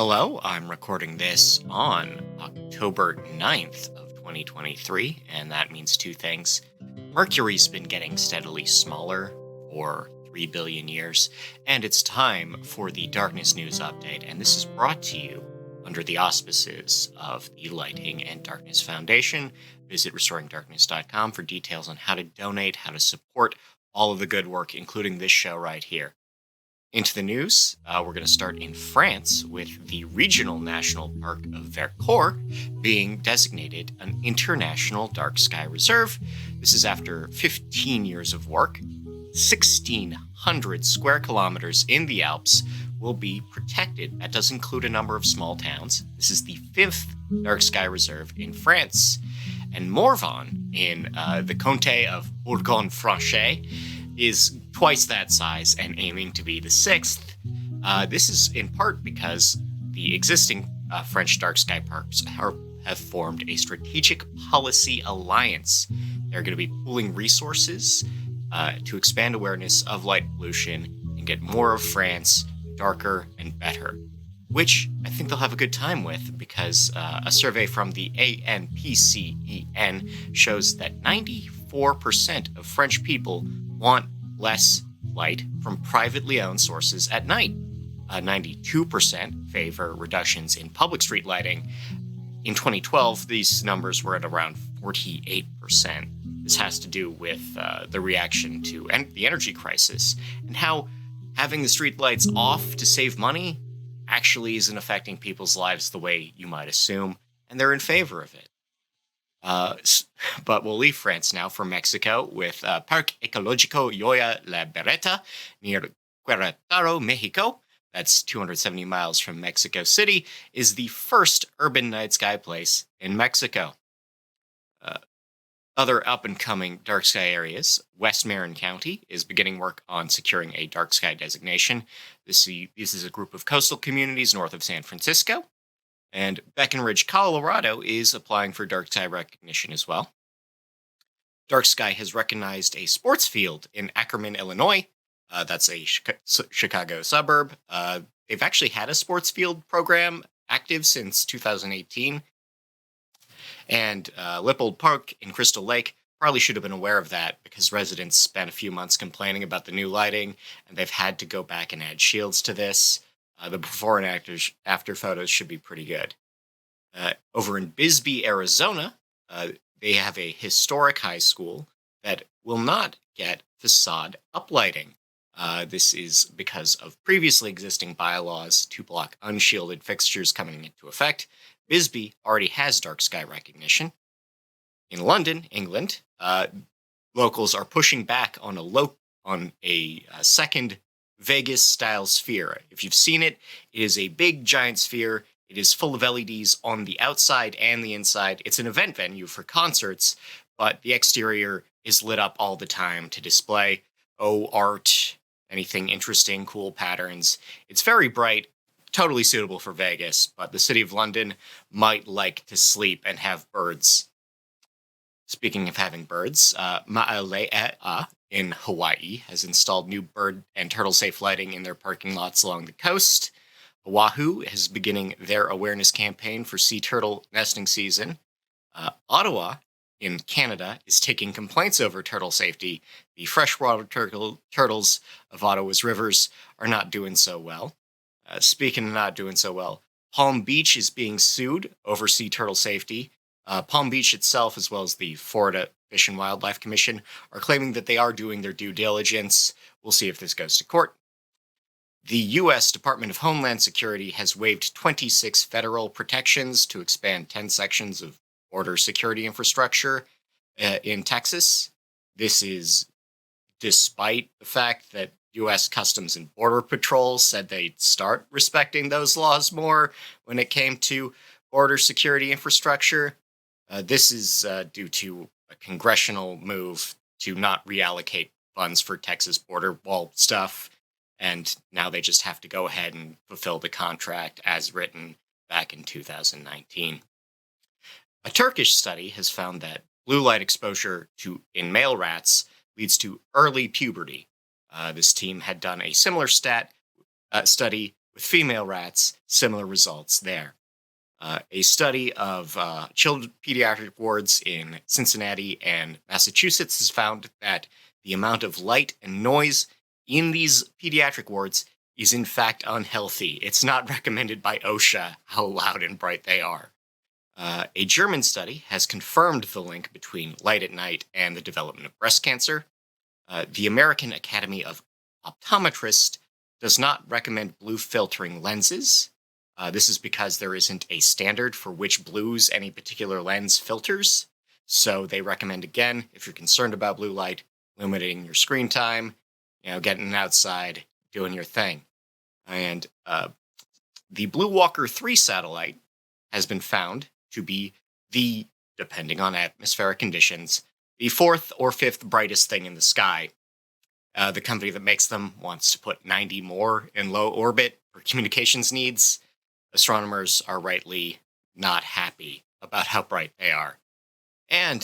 Hello, I'm recording this on October 9th of 2023, and that means two things. Mercury's been getting steadily smaller for 3 billion years, and it's time for the Darkness News Update, and this is brought to you under the auspices of the Lighting and Darkness Foundation. Visit restoringdarkness.com for details on how to donate, how to support all of the good work, including this show right here. Into the news, we're going to start in France with the regional national park of Vercors being designated an international dark sky reserve. This is after 15 years of work. 1,600 square kilometers in the Alps will be protected. That does include a number of small towns. This is the 5th dark sky reserve in France. And Morvan in the Comté of Bourgogne-Franche is twice that size and aiming to be the 6th. This is in part because the existing French dark sky parks have formed a strategic policy alliance. They're going to be pooling resources to expand awareness of light pollution and get more of France darker and better, which I think they'll have a good time with because a survey from the ANPCEN shows that 94% of French people want less light from privately owned sources at night. 92% favor reductions in public street lighting. In 2012, these numbers were at around 48%. This has to do with the reaction to the energy crisis and how having the street lights off to save money actually isn't affecting people's lives the way you might assume, and they're in favor of it. But we'll leave France now for Mexico with Parque Ecológico Yoya La Beretta near Querétaro, Mexico. That's 270 miles from Mexico City, is the first urban night sky place in Mexico. Other up-and-coming dark sky areas, West Marin County is beginning work on securing a dark sky designation. This is a group of coastal communities north of San Francisco. And Breckinridge, Colorado is applying for dark sky recognition as well. Dark Sky has recognized a sports field in Ackerman, Illinois. That's a Chicago suburb. They've actually had a sports field program active since 2018. And Lippold Park in Crystal Lake probably should have been aware of that because residents spent a few months complaining about the new lighting, and they've had to go back and add shields to this. The before and after photos should be pretty good. Over in Bisbee, Arizona, they have a historic high school that will not get facade uplighting. This is because of previously existing bylaws to block unshielded fixtures coming into effect. Bisbee already has dark sky recognition. In London, England, locals are pushing back on a second Vegas-style sphere. If you've seen it, it is a big, giant sphere. It is full of LEDs on the outside and the inside. It's an event venue for concerts, but the exterior is lit up all the time to display, art, anything interesting, cool patterns. It's very bright, totally suitable for Vegas, but the City of London might like to sleep and have birds. Speaking of having birds, Ma'ale'a in Hawaii has installed new bird and turtle-safe lighting in their parking lots along the coast. Oahu is beginning their awareness campaign for sea turtle nesting season. Ottawa in Canada is taking complaints over turtle safety. The freshwater turtles of Ottawa's rivers are not doing so well. Speaking of not doing so well, Palm Beach is being sued over sea turtle safety. Palm Beach itself, as well as the Florida Fish and Wildlife Commission, are claiming that they are doing their due diligence. We'll see if this goes to court. The U.S. Department of Homeland Security has waived 26 federal protections to expand 10 sections of border security infrastructure in Texas. This is despite the fact that U.S. Customs and Border Patrol said they'd start respecting those laws more when it came to border security infrastructure. This is due to a congressional move to not reallocate funds for Texas border wall stuff, and now they just have to go ahead and fulfill the contract as written back in 2019. A Turkish study has found that blue light exposure in male rats leads to early puberty. This team had done a similar study With female rats, similar results there. A study of children pediatric wards in Cincinnati and Massachusetts has found that the amount of light and noise in these pediatric wards is in fact unhealthy. It's not recommended by OSHA how loud and bright they are. A German study has confirmed the link between light at night and the development of breast cancer. The American Academy of Optometrists does not recommend blue filtering lenses. This is because there isn't a standard for which blues any particular lens filters. So they recommend, again, if you're concerned about blue light, limiting your screen time, getting outside, doing your thing. And the Blue Walker 3 satellite has been found to be depending on atmospheric conditions, the fourth or fifth brightest thing in the sky. The company that makes them wants to put 90 more in low orbit for communications needs. Astronomers are rightly not happy about how bright they are. And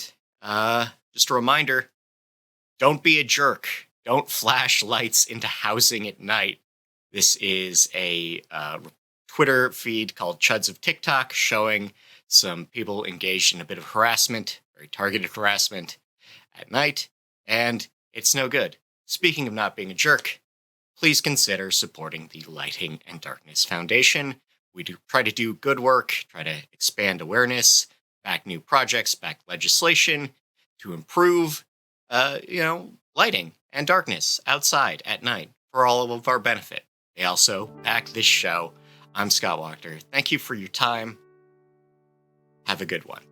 just a reminder, don't be a jerk. Don't flash lights into housing at night. This is a Twitter feed called Chuds of TikTok showing some people engaged in a bit of harassment, very targeted harassment at night, and it's no good. Speaking of not being a jerk, please consider supporting the Lighting and Darkness Foundation. We do try to do good work, try to expand awareness, back new projects, back legislation to improve, lighting and darkness outside at night for all of our benefit. They also back this show. I'm Scott Wachter. Thank you for your time. Have a good one.